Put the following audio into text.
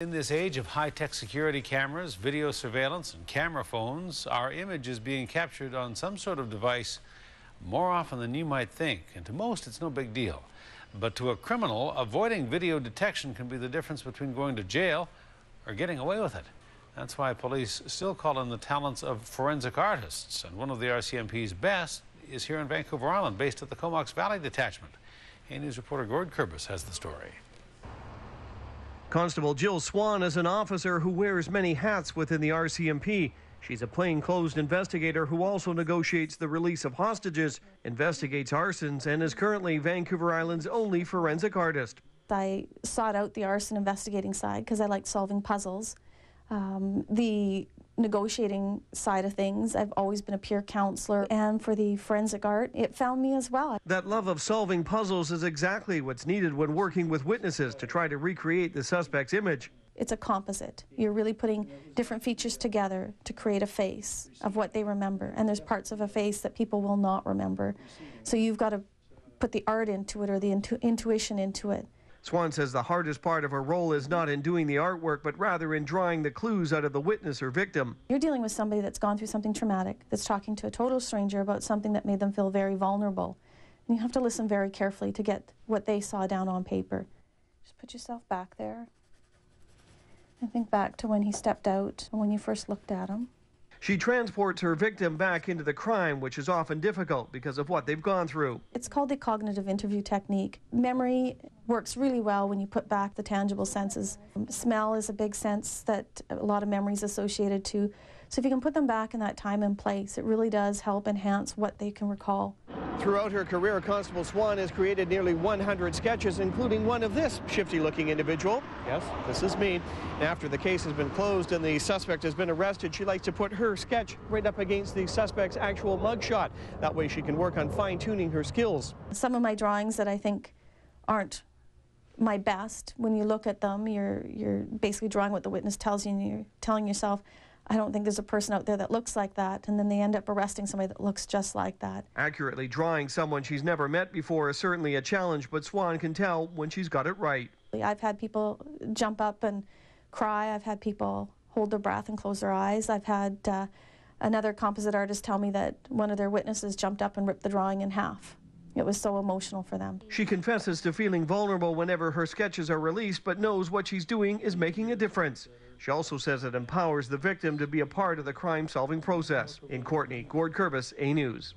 In this age of high-tech security cameras, video surveillance, and camera phones, our image is being captured on some sort of device more often than you might think. And to most, it's no big deal. But to a criminal, avoiding video detection can be the difference between going to jail or getting away with it. That's why police still call in the talents of forensic artists. And one of the RCMP's best is here in Vancouver Island, based at the Comox Valley detachment. A News reporter Gord Kurbis has the story. Constable Jill Swan is an officer who wears many hats within the RCMP. She's a plainclothes investigator who also negotiates the release of hostages, investigates arsons, and is currently Vancouver Island's only forensic artist. I sought out the arson investigating side because I liked solving puzzles. The negotiating side of things, I've always been a peer counselor, and for the forensic art, it found me as well. That love of solving puzzles is exactly what's needed when working with witnesses to try to recreate the suspect's image. It's a composite. You're really putting different features together to create a face of what they remember, and there's parts of a face that people will not remember. So you've got to put the art into it, or the intuition into it. Swan says the hardest part of her role is not in doing the artwork, but rather in drawing the clues out of the witness or victim. You're dealing with somebody that's gone through something traumatic, that's talking to a total stranger about something that made them feel very vulnerable. And you have to listen very carefully to get what they saw down on paper. Just put yourself back there and think back to when he stepped out and when you first looked at him. She transports her victim back into the crime, which is often difficult because of what they've gone through. It's called the cognitive interview technique. Memory works really well when you put back the tangible senses. Smell is a big sense that a lot of memories associated to. So if you can put them back in that time and place, it really does help enhance what they can recall. Throughout her career, Constable Swan has created nearly 100 sketches, including one of this shifty-looking individual. Yes, this is me. After the case has been closed and the suspect has been arrested, she likes to put her sketch right up against the suspect's actual mugshot. That way she can work on fine-tuning her skills. Some of my drawings that I think aren't my best, when you look at them, you're basically drawing what the witness tells you, and you're telling yourself, I don't think there's a person out there that looks like that, and then they end up arresting somebody that looks just like that. Accurately drawing someone she's never met before is certainly a challenge, but Swan can tell when she's got it right. I've had people jump up and cry. I've had people hold their breath and close their eyes. I've had another composite artist tell me that one of their witnesses jumped up and ripped the drawing in half. It was so emotional for them. She confesses to feeling vulnerable whenever her sketches are released, but knows what she's doing is making a difference. She also says it empowers the victim to be a part of the crime-solving process. In Courtenay, Gord Kurbis, A News.